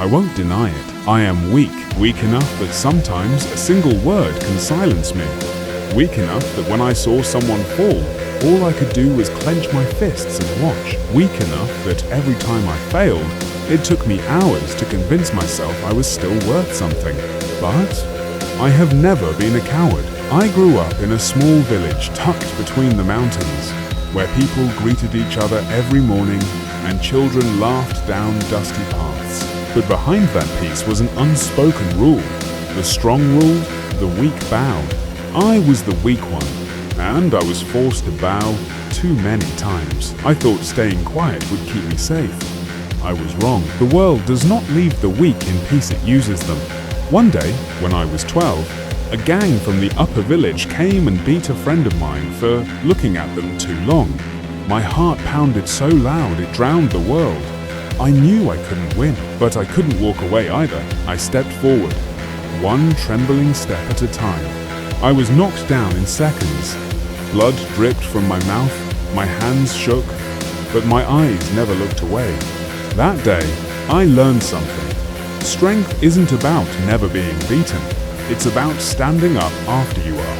I won't deny it. I am weak enough that sometimes a single word can silence me. Weak enough that when I saw someone fall, all I could do was clench my fists and watch. Weak enough that every time I failed, it took me hours to convince myself I was still worth something. But I have never been a coward. I grew up in a small village tucked between the mountains, where people greeted each other every morning and children laughed down dusty paths. But behind that peace was an unspoken rule. The strong ruled, the weak bowed. I was the weak one, and I was forced to bow too many times. I thought staying quiet would keep me safe. I was wrong. The world does not leave the weak in peace, it uses them. One day, when I was 12, a gang from the upper village came and beat a friend of mine for looking at them too long. My heart pounded so loud it drowned the world. I knew I couldn't win, but I couldn't walk away either. I stepped forward, one trembling step at a time. I was knocked down in seconds. Blood dripped from my mouth, my hands shook, but my eyes never looked away. That day, I learned something. Strength isn't about never being beaten. It's about standing up after you are.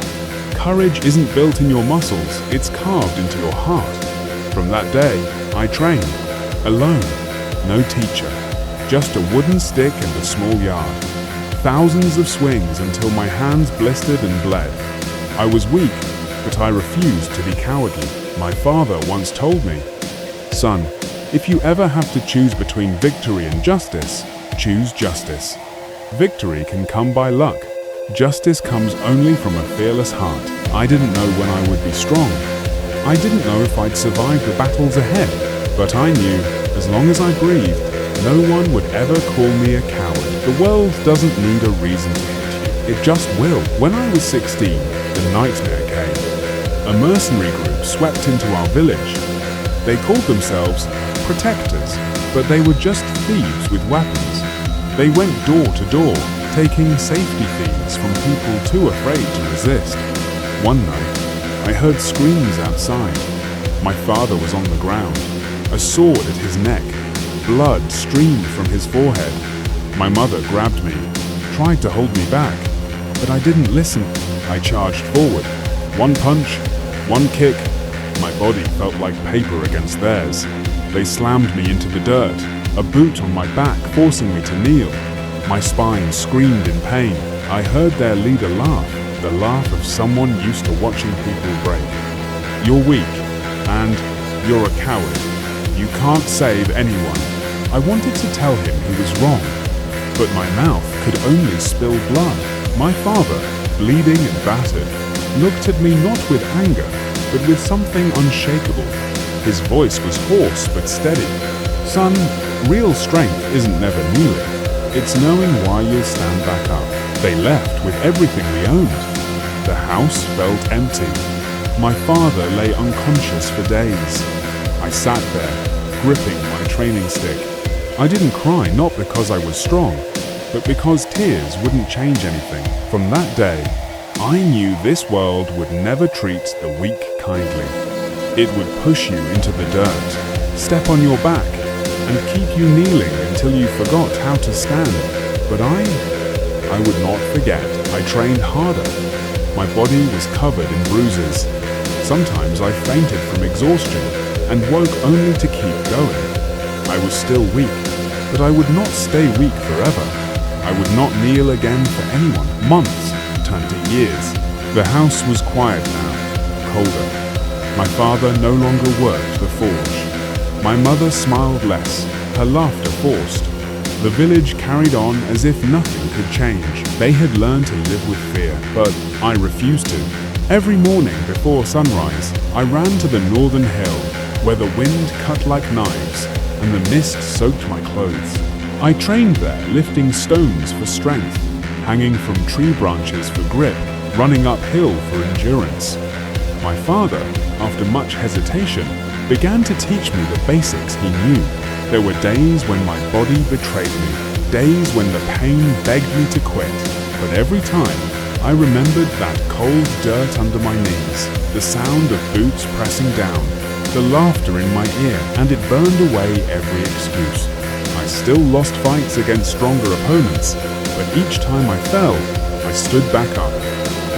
Courage isn't built in your muscles, it's carved into your heart. From that day, I trained, alone, no teacher, just a wooden stick and a small yard. Thousands of swings until my hands blistered and bled. I was weak, but I refused to be cowardly. My father once told me, "Son, if you ever have to choose between victory and justice, choose justice. Victory can come by luck. Justice comes only from a fearless heart." I didn't know when I would be strong. I didn't know if I'd survive the battles ahead, but I knew as long as I breathed, no one would ever call me a coward. The world doesn't need a reason to hit you. It just will. When I was 16, the nightmare came. A mercenary group swept into our village. They called themselves protectors, but they were just thieves with weapons. They went door to door, taking safety fees from people too afraid to resist. One night, I heard screams outside. My father was on the ground, a sword at his neck. Blood streamed from his forehead. My mother grabbed me, tried to hold me back, but I didn't listen. I charged forward. One punch, one kick. My body felt like paper against theirs. They slammed me into the dirt, a boot on my back forcing me to kneel. My spine screamed in pain. I heard their leader laugh, the laugh of someone used to watching people break. "You're weak, and you're a coward. You can't save anyone." I wanted to tell him he was wrong, but my mouth could only spill blood. My father, bleeding and battered, looked at me not with anger, but with something unshakable. His voice was hoarse but steady. "Son, real strength isn't never kneeling. It's knowing why you'll stand back up." They left with everything we owned. The house felt empty. My father lay unconscious for days. I sat there, gripping my training stick. I didn't cry not because I was strong, but because tears wouldn't change anything. From that day, I knew this world would never treat the weak kindly. It would push you into the dirt, step on your back, and keep you kneeling until you forgot how to stand. But I would not forget. I trained harder. My body was covered in bruises. Sometimes I fainted from exhaustion and woke only to keep going. I was still weak, but I would not stay weak forever. I would not kneel again for anyone. Months turned to years. The house was quiet now, colder. My father no longer worked the forge. My mother smiled less, her laughter forced. The village carried on as if nothing could change. They had learned to live with fear, but I refused to. Every morning before sunrise, I ran to the northern hill, where the wind cut like knives and the mist soaked my clothes. I trained there, lifting stones for strength, hanging from tree branches for grip, running uphill for endurance. My father, after much hesitation, began to teach me the basics he knew. There were days when my body betrayed me, days when the pain begged me to quit, but every time I remembered that cold dirt under my knees, the sound of boots pressing down, the laughter in my ear, and it burned away every excuse. I I still lost fights against stronger opponents, but each time I fell, I stood back up.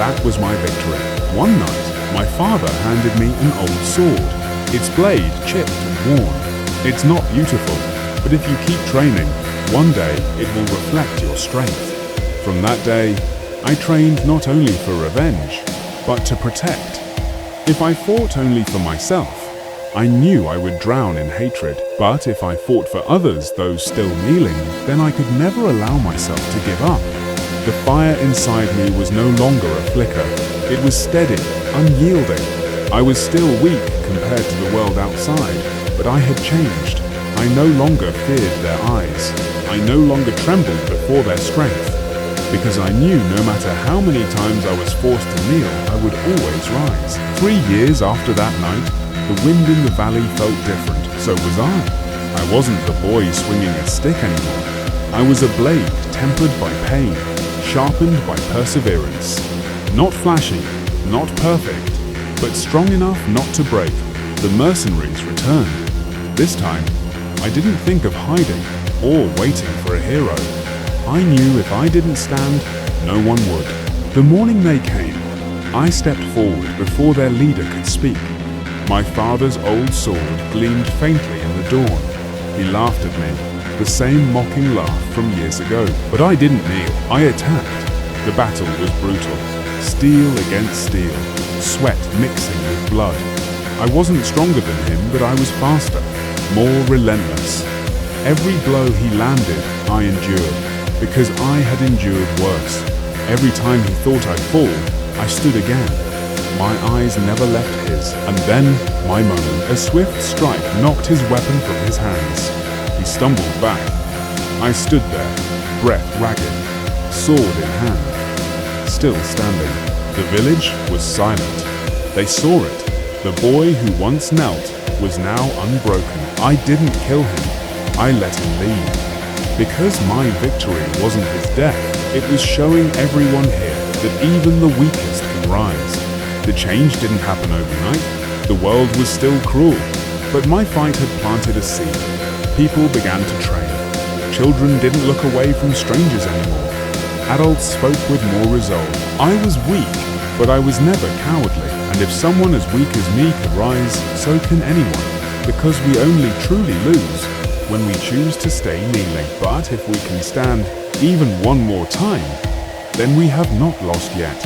That was my victory. One night, my father handed me an old sword. Its blade chipped and worn. It's not beautiful, but if you keep training, one day it will reflect your strength. From that day, I trained not only for revenge, but to protect. If I fought only for myself, I knew I would drown in hatred. But if I fought for others, those still kneeling, then I could never allow myself to give up. The fire inside me was no longer a flicker. It was steady, unyielding. I was still weak compared to the world outside, but I had changed. I no longer feared their eyes. I no longer trembled before their strength, because I knew no matter how many times I was forced to kneel, I would always rise. 3 years after that night, the wind in the valley felt different. So was I. I wasn't the boy swinging a stick anymore. I was a blade tempered by pain, sharpened by perseverance. Not flashy, not perfect, but strong enough not to break. The mercenaries returned. This time, I didn't think of hiding or waiting for a hero. I knew if I didn't stand, no one would. The morning they came, I stepped forward before their leader could speak. My father's old sword gleamed faintly in the dawn. He laughed at me, the same mocking laugh from years ago. But I didn't kneel, I attacked. The battle was brutal. Steel against steel, sweat mixing with blood. I wasn't stronger than him, but I was faster, more relentless. Every blow he landed, I endured, because I had endured worse. Every time he thought I'd fall, I stood again. My eyes never left his, and then, my moment, a swift strike knocked his weapon from his hands. He stumbled back. I stood there, breath ragged, sword in hand, still standing. The village was silent. They saw it. The boy who once knelt was now unbroken. I didn't kill him. I let him lead. Because my victory wasn't his death, it was showing everyone here that even the weakest can rise. The change didn't happen overnight. The world was still cruel, but my fight had planted a seed. People began to train. Children didn't look away from strangers anymore. Adults spoke with more resolve. I was weak, but I was never cowardly. And if someone as weak as me could rise, so can anyone. Because we only truly lose when we choose to stay kneeling. But if we can stand even one more time, then we have not lost yet.